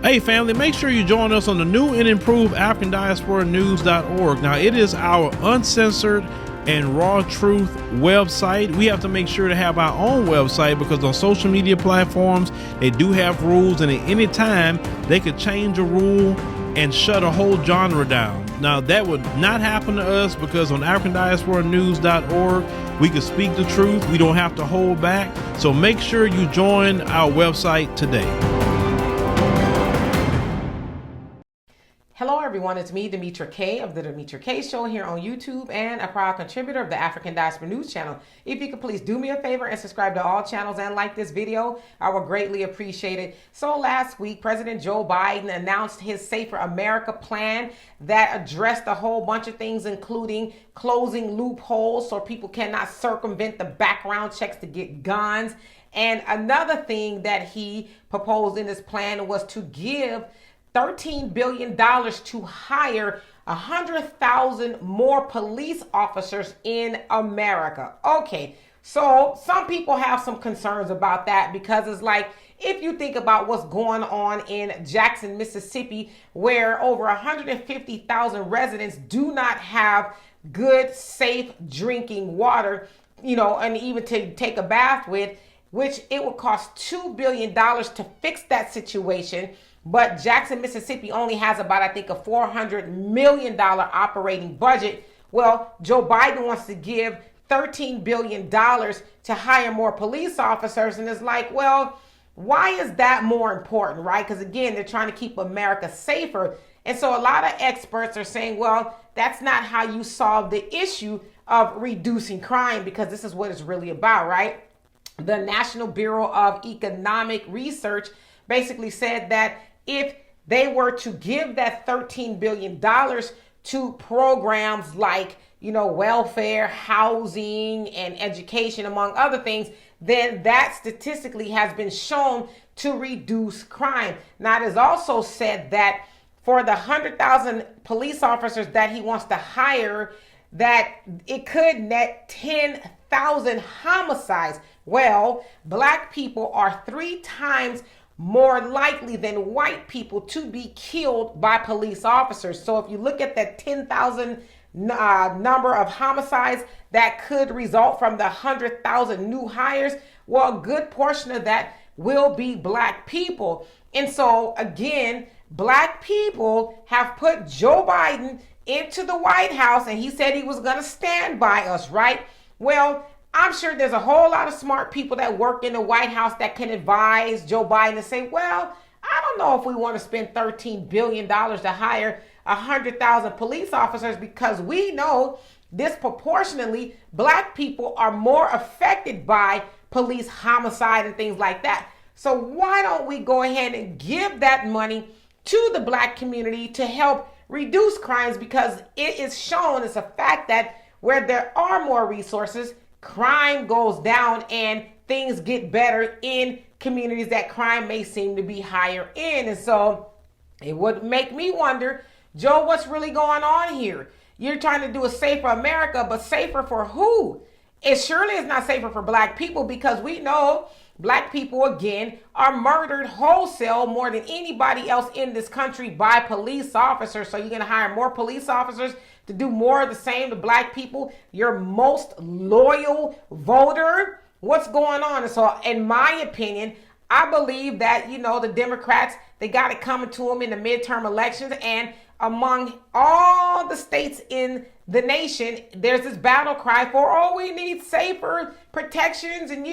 Hey family, make sure you join us on the new and improved AfricanDiasporaNews.org. Now, it is our uncensored and raw truth website. We have to make sure to have our own website because on social media platforms, they do have rules, and at any time they could change a rule and shut a whole genre down. Now, that would not happen to us because on AfricanDiasporaNews.org, we can speak the truth. We don't have to hold back. So make sure you join our website today. Hello everyone, it's me, Demetra Kaye of the Demetra Kaye Show here on YouTube and a proud contributor of the African Diaspora News channel. If you could please do me a favor and subscribe to all channels and like this video, I would greatly appreciate it. So last week, President Joe Biden announced his Safer America plan that addressed a whole bunch of things, including closing loopholes so people cannot circumvent the background checks to get guns. And another thing that he proposed in his plan was to give $13 billion to hire 100,000 more police officers in America. Okay, so some people have some concerns about that because it's like, if you think about what's going on in Jackson, Mississippi, where over 150,000 residents do not have good, safe drinking water, and even to take a bath with, which it will cost $2 billion to fix that situation. But Jackson, Mississippi only has about, I think, a $400 million operating budget. Well, Joe Biden wants to give $13 billion to hire more police officers. And it's like, well, why is that more important, right? Because again, they're trying to keep America safer. And so a lot of experts are saying, well, that's not how you solve the issue of reducing crime, because this is what it's really about, right? The National Bureau of Economic Research basically said that if they were to give that $13 billion to programs like, welfare, housing, and education, among other things, then that statistically has been shown to reduce crime. Now, it is also said that for the 100,000 police officers that he wants to hire, that it could net 10,000 homicides. Well, Black people are 3 times more likely than white people to be killed by police officers. So if you look at that 10,000 number of homicides that could result from the 100,000 new hires, well, a good portion of that will be Black people. And so again, Black people have put Joe Biden into the White House, and he said he was going to stand by us, right? Well, I'm sure there's a whole lot of smart people that work in the White House that can advise Joe Biden and say, well, I don't know if we want to spend $13 billion to hire 100,000 police officers, because we know disproportionately Black people are more affected by police homicide and things like that. So why don't we go ahead and give that money to the Black community to help reduce crimes? Because it is shown, it's a fact, that where there are more resources, crime goes down and things get better in communities that crime may seem to be higher in. And so it would make me wonder, Joe, what's really going on here? You're trying to do a safer America, but safer for who? It surely is not safer for Black people, because we know Black people, again, are murdered wholesale more than anybody else in this country by police officers. So you're going to hire more police officers to do more of the same to Black people, your most loyal voter? What's going on? And so in my opinion, I believe that, the Democrats, they got it coming to them in the midterm elections. And among all the states in the nation, there's this battle cry for, we need safer protections and,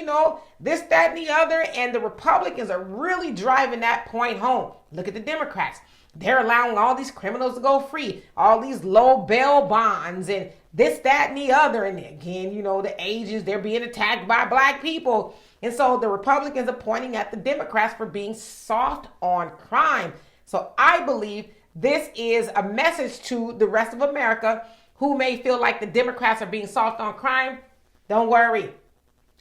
this, that, and the other. And the Republicans are really driving that point home. Look at the Democrats. They're allowing all these criminals to go free, all these low bail bonds and this, that, and the other. And again, the ages, they're being attacked by Black people. And so the Republicans are pointing at the Democrats for being soft on crime. So I believe this is a message to the rest of America who may feel like the Democrats are being soft on crime. Don't worry.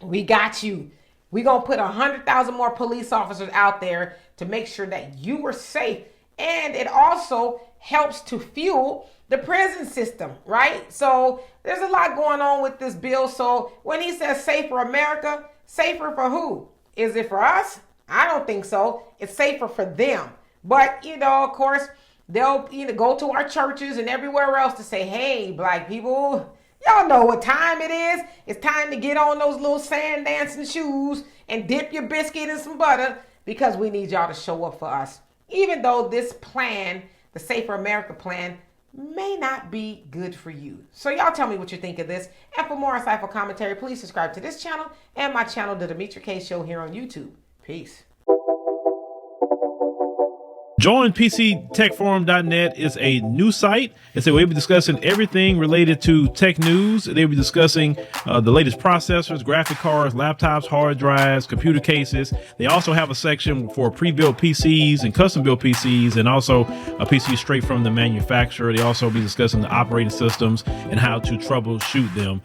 We got you. We're going to put 100,000 more police officers out there to make sure that you are safe. And it also helps to fuel the prison system, right? So there's a lot going on with this bill. So when he says safer America, safer for who? Is it for us? I don't think so. It's safer for them. But, of course, they'll go to our churches and everywhere else to say, hey, black people, y'all know what time it is. It's time to get on those little sand dancing shoes and dip your biscuit in some butter, because we need y'all to show up for us. Even though this plan, the Safer America plan, may not be good for you. So y'all tell me what you think of this. And for more insightful commentary, please subscribe to this channel and my channel, The Demetra Kaye Show, here on YouTube. Peace. Join PCTechForum.net is a new site. We'll be discussing everything related to tech news. They'll be discussing the latest processors, graphic cards, laptops, hard drives, computer cases. They also have a section for pre-built PCs and custom-built PCs, and also a PC straight from the manufacturer. They also be discussing the operating systems and how to troubleshoot them.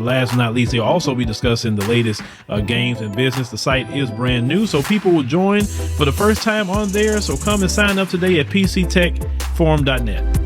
Last but not least, they'll also be discussing the latest games and business. The site is brand new, so people will join for the first time on there. So come and sign up today at PCTechForum.net.